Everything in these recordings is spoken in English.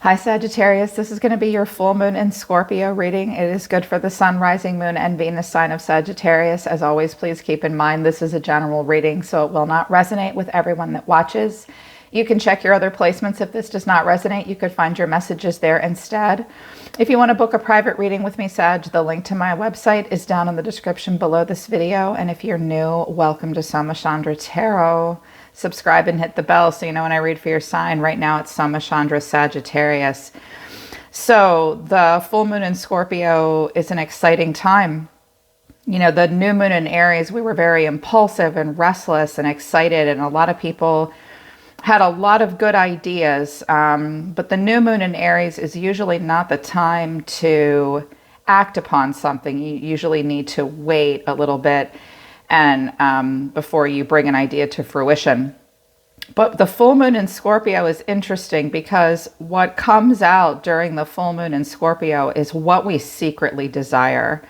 Hi Sagittarius, this is going to be your full moon in Scorpio reading. It is good for the sun, rising moon, and Venus sign of Sagittarius. As always, please keep in mind this is a general reading, so it will not resonate with everyone that watches. You can check your other placements. If this does not resonate, you could find your messages there instead. If you want to book a private reading with me, Sag, the link to my website is down in the description below this video. And if you're new, welcome to Soma Chandra Tarot. Subscribe and hit the bell so you know when I read for your sign. Right now it's Soma Chandra Sagittarius. So the full moon in Scorpio is an exciting time. You know, the new moon in Aries, we were very impulsive and restless and excited, and a lot of people had a lot of good ideas. But the new moon in Aries is usually not the time to act upon something. You usually need to wait a little bit and before you bring an idea to fruition. But the full moon in Scorpio is interesting because what comes out during the full moon in Scorpio is what we secretly desire.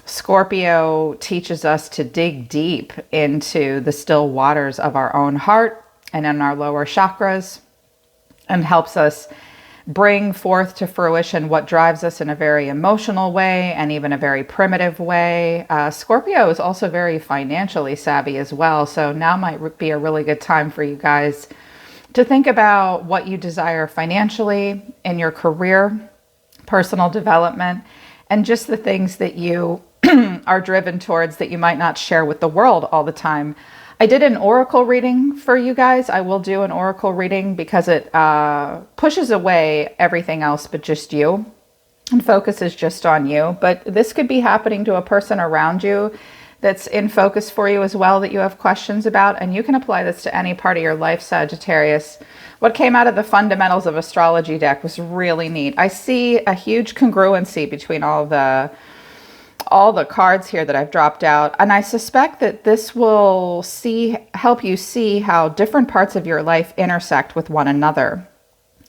Scorpio teaches us to dig deep into the still waters of our own heart and in our lower chakras, and helps us bring forth to fruition what drives us in a very emotional way and even a very primitive way. Scorpio is also very financially savvy as well. So now might be a really good time for you guys to think about what you desire financially in your career, personal development, and just the things that you are driven towards that you might not share with the world all the time. I did an oracle reading for you guys. I will do an oracle reading because it pushes away everything else but just you and focuses just on you. But this could be happening to a person around you that's in focus for you as well, that you have questions about. And you can apply this to any part of your life, Sagittarius. What came out of the fundamentals of astrology deck was really neat. I see a huge congruency between all the cards here that I've dropped out. And I suspect that this will help you see how different parts of your life intersect with one another.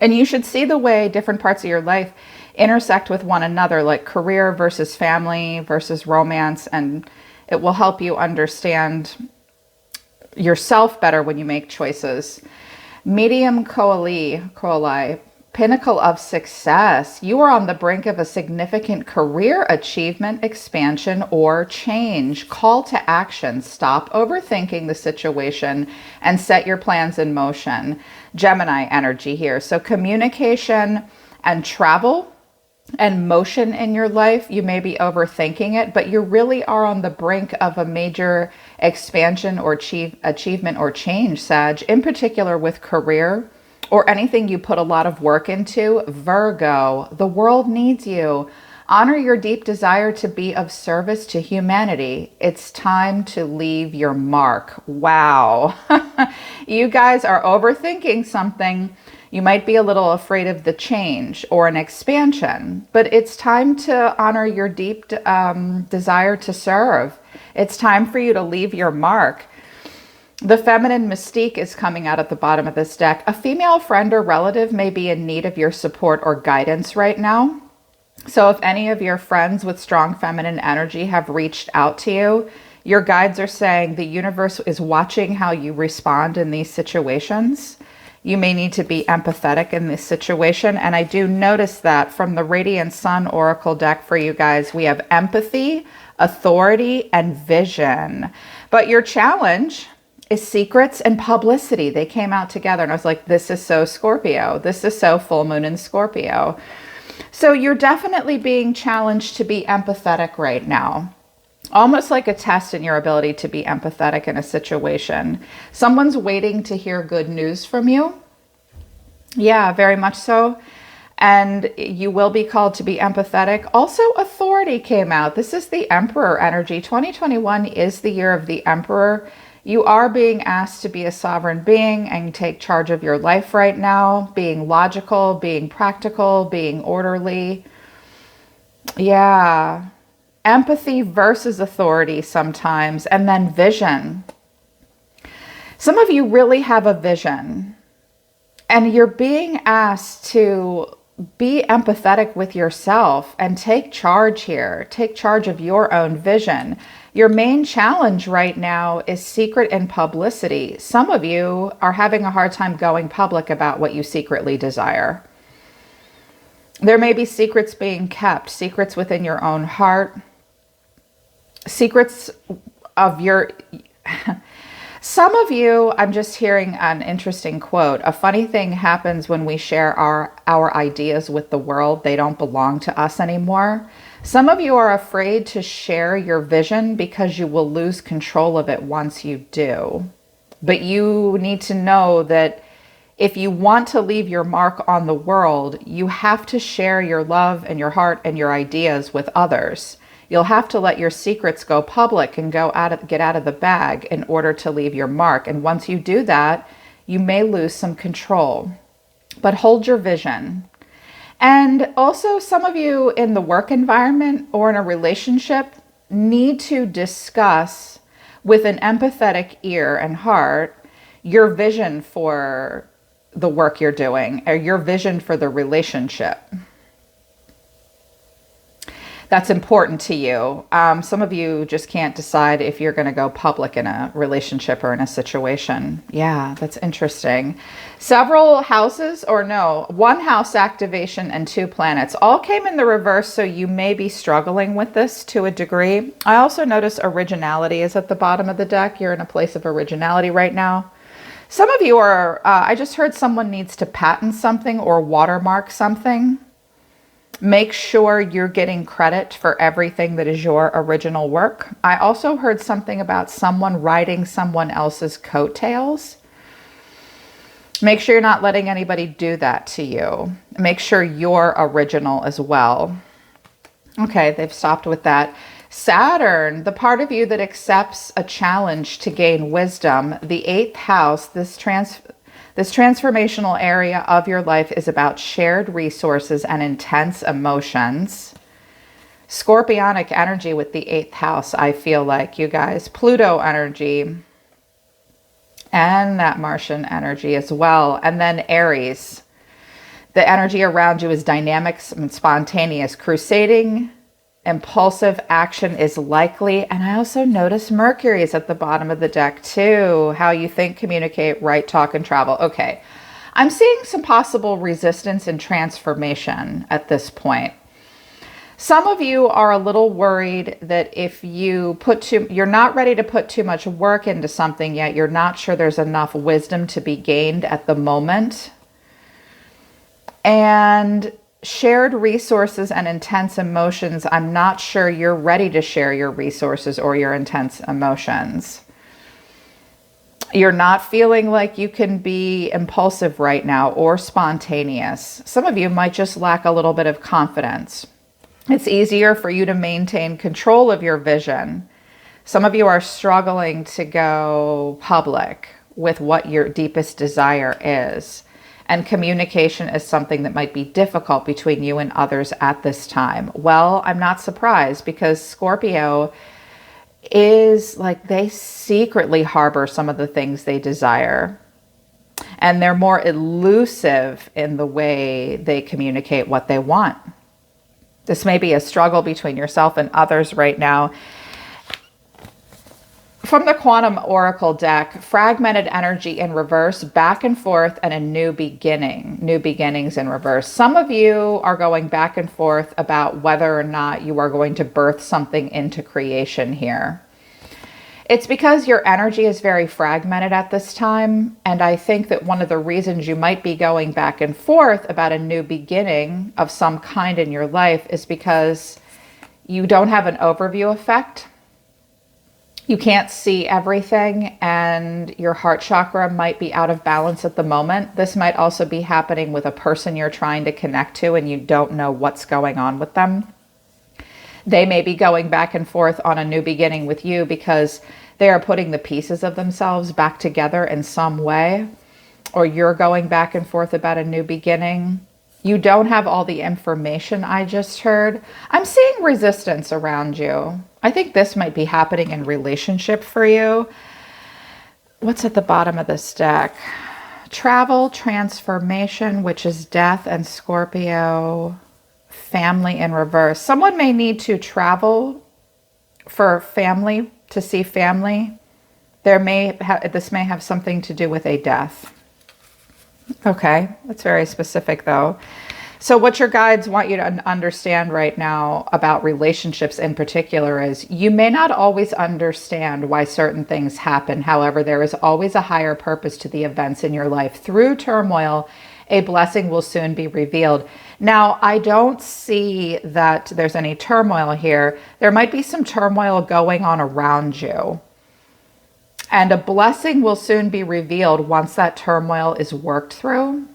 And you should see the way different parts of your life intersect with one another, like career versus family versus romance. And it will help you understand yourself better when you make choices. Medium coeli, pinnacle of success. You are on the brink of a significant career achievement, expansion, or change. Call to action. Stop overthinking the situation and set your plans in motion. Gemini energy here. So communication and travel and motion in your life, you may be overthinking it, but you really are on the brink of a major expansion or achievement or change, Sag, in particular with career or anything you put a lot of work into. Virgo, the world needs you. Honor your deep desire to be of service to humanity. It's time to leave your mark. Wow. You guys are overthinking something. You might be a little afraid of the change or an expansion, but it's time to honor your deep desire to serve. It's time for you to leave your mark. The feminine mystique is coming out at the bottom of this deck. A female friend or relative may be in need of your support or guidance right now. So if any of your friends with strong feminine energy have reached out to you, your guides are saying the universe is watching how you respond in these situations. You may need to be empathetic in this situation. And I do notice that from the Radiant Sun Oracle deck for you guys, we have empathy, authority, and vision. But your challenge is secrets and publicity. They came out together and I was like, this is so Scorpio. This is so full moon in Scorpio. So you're definitely being challenged to be empathetic right now. Almost like a test in your ability to be empathetic in a situation. Someone's waiting to hear good news from you. Yeah, very much so. And you will be called to be empathetic. Also, authority came out. This is the Emperor energy. 2021 is the year of the Emperor. You are being asked to be a sovereign being and take charge of your life right now, being logical, being practical, being orderly. Yeah. Empathy versus authority sometimes, and then vision. Some of you really have a vision, and you're being asked to be empathetic with yourself and take charge here. Take charge of your own vision. Your main challenge right now is secret and publicity. Some of you are having a hard time going public about what you secretly desire. There may be secrets being kept, secrets within your own heart, secrets of your... Some of you, I'm just hearing an interesting quote. A funny thing happens when we share our ideas with the world. They don't belong to us anymore. Some of you are afraid to share your vision because you will lose control of it once you do. But you need to know that if you want to leave your mark on the world, you have to share your love and your heart and your ideas with others. You'll have to let your secrets go public and get out of the bag in order to leave your mark. And once you do that, you may lose some control. But hold your vision. And also, some of you in the work environment or in a relationship need to discuss with an empathetic ear and heart your vision for the work you're doing or your vision for the relationship. That's important to you. Some of you just can't decide if you're going to go public in a relationship or in a situation. Yeah, that's interesting. Several houses, or no, one house activation and 2 planets all came in the reverse, so you may be struggling with this to a degree. I also notice originality is at the bottom of the deck. You're in a place of originality right now. Some of you are, I just heard someone needs to patent something or watermark something. Make sure you're getting credit for everything that is your original work. I also heard something about someone riding someone else's coattails. Make sure you're not letting anybody do that to you. Make sure you're original as well. Okay, they've stopped with that. Saturn, the part of you that accepts a challenge to gain wisdom, the 8th house, this transformational area of your life is about shared resources and intense emotions. Scorpionic energy with the 8th house, I feel like, you guys. Pluto energy. And that Martian energy as well. And then Aries. The energy around you is dynamic and spontaneous. Crusading, impulsive action is likely. And I also notice Mercury is at the bottom of the deck too. How you think, communicate, write, talk, and travel. Okay. I'm seeing some possible resistance and transformation at this point. Some of you are a little worried that if you you're not ready to put too much work into something yet. You're not sure there's enough wisdom to be gained at the moment. And shared resources and intense emotions, I'm not sure you're ready to share your resources or your intense emotions. You're not feeling like you can be impulsive right now or spontaneous. Some of you might just lack a little bit of confidence. It's easier for you to maintain control of your vision. Some of you are struggling to go public with what your deepest desire is. And communication is something that might be difficult between you and others at this time. Well, I'm not surprised because Scorpio is like they secretly harbor some of the things they desire. And they're more elusive in the way they communicate what they want. This may be a struggle between yourself and others right now. From the Quantum Oracle deck, fragmented energy in reverse, back and forth, and a new beginning. New beginnings in reverse. Some of you are going back and forth about whether or not you are going to birth something into creation here. It's because your energy is very fragmented at this time. And I think that one of the reasons you might be going back and forth about a new beginning of some kind in your life is because you don't have an overview effect. You can't see everything and your heart chakra might be out of balance at the moment. This might also be happening with a person you're trying to connect to and you don't know what's going on with them. They may be going back and forth on a new beginning with you because they are putting the pieces of themselves back together in some way, or you're going back and forth about a new beginning. You don't have all the information I just heard. I'm seeing resistance around you. I think this might be happening in relationship for you. What's at the bottom of this deck? Travel, transformation, which is death, and Scorpio, family in reverse. Someone may need to travel for family, to see family. This may have something to do with a death. Okay, that's very specific though. So what your guides want you to understand right now about relationships in particular is you may not always understand why certain things happen. However, there is always a higher purpose to the events in your life. Through turmoil, a blessing will soon be revealed. Now, I don't see that there's any turmoil here. There might be some turmoil going on around you. And a blessing will soon be revealed once that turmoil is worked through.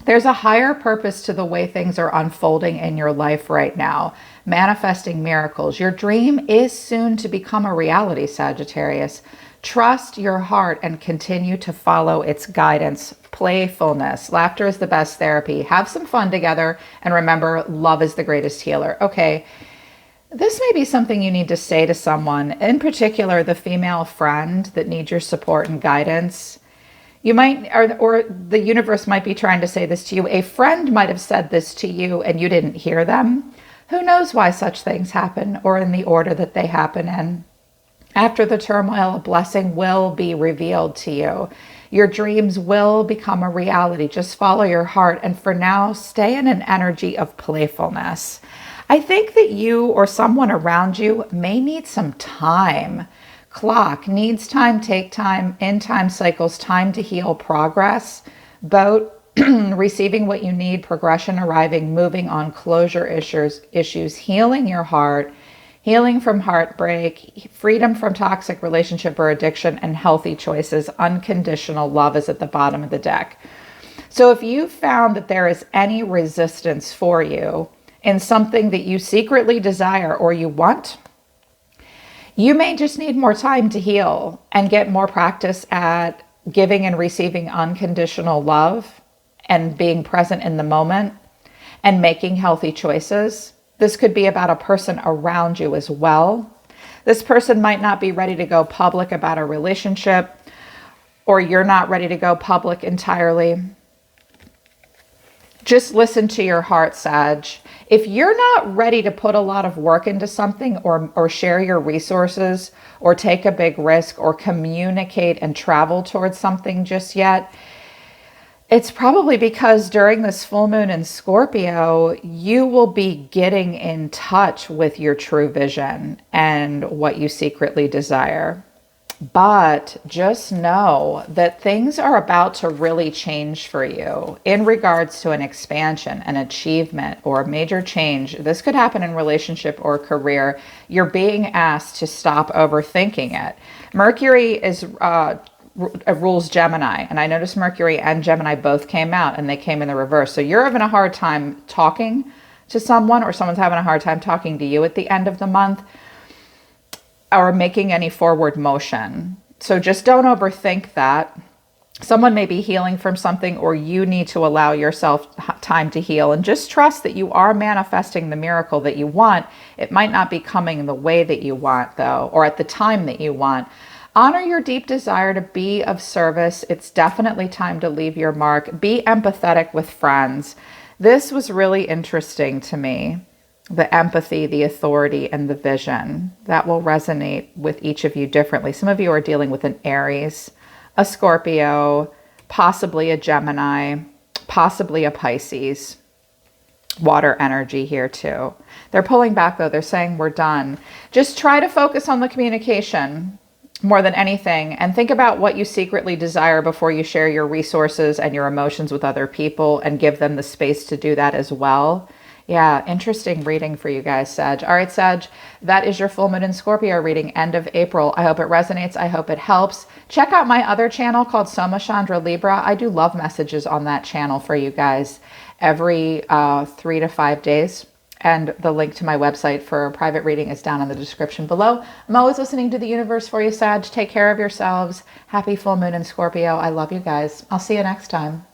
There's a higher purpose to the way things are unfolding in your life right now, manifesting miracles. Your dream is soon to become a reality, Sagittarius. Trust your heart and continue to follow its guidance. Playfulness. Laughter is the best therapy. Have some fun together. And remember, love is the greatest healer. Okay, this may be something you need to say to someone, in particular, the female friend that needs your support and guidance. You might, or the universe might be trying to say this to you. A friend might have said this to you and you didn't hear them. Who knows why such things happen or in the order that they happen in. After the turmoil, a blessing will be revealed to you. Your dreams will become a reality. Just follow your heart. And for now, stay in an energy of playfulness. I think that you or someone around you may need some time. Clock needs time, take time, in time cycles, time to heal, progress, boat, receiving what you need, progression arriving, moving on, closure issues, healing your heart, healing from heartbreak, freedom from toxic relationship or addiction, and healthy choices. Unconditional love is at the bottom of the deck. So if you found that there is any resistance for you in something that you secretly desire or you want, you may just need more time to heal and get more practice at giving and receiving unconditional love and being present in the moment and making healthy choices. This could be about a person around you as well. This person might not be ready to go public about a relationship, or you're not ready to go public entirely. Just listen to your heart, Sag. If you're not ready to put a lot of work into something or share your resources or take a big risk or communicate and travel towards something just yet, it's probably because during this full moon in Scorpio, you will be getting in touch with your true vision and what you secretly desire. But just know that things are about to really change for you in regards to an expansion, an achievement, or a major change. This could happen in relationship or career. You're being asked to stop overthinking it. Mercury is rules Gemini, and I noticed Mercury and Gemini both came out, and they came in the reverse. So you're having a hard time talking to someone, or someone's having a hard time talking to you at the end of the month, or making any forward motion. So just don't overthink that. Someone may be healing from something, or you need to allow yourself time to heal, and just trust that you are manifesting the miracle that you want. It might not be coming the way that you want, though, or at the time that you want. Honor your deep desire to be of service. It's definitely time to leave your mark. Be empathetic with friends. This was really interesting to me. The empathy, the authority, and the vision. That will resonate with each of you differently. Some of you are dealing with an Aries, a Scorpio, possibly a Gemini, possibly a Pisces. Water energy here too. They're pulling back though. They're saying we're done. Just try to focus on the communication more than anything, and think about what you secretly desire before you share your resources and your emotions with other people, and give them the space to do that as well. Yeah, interesting reading for you guys, Sag. All right, Sag, that is your full moon in Scorpio reading, end of April. I hope it resonates. I hope it helps. Check out my other channel called Soma, Chandra, Libra. I do love messages on that channel for you guys every 3 to 5 days. And the link to my website for a private reading is down in the description below. I'm always listening to the universe for you, Sag. Take care of yourselves. Happy full moon in Scorpio. I love you guys. I'll see you next time.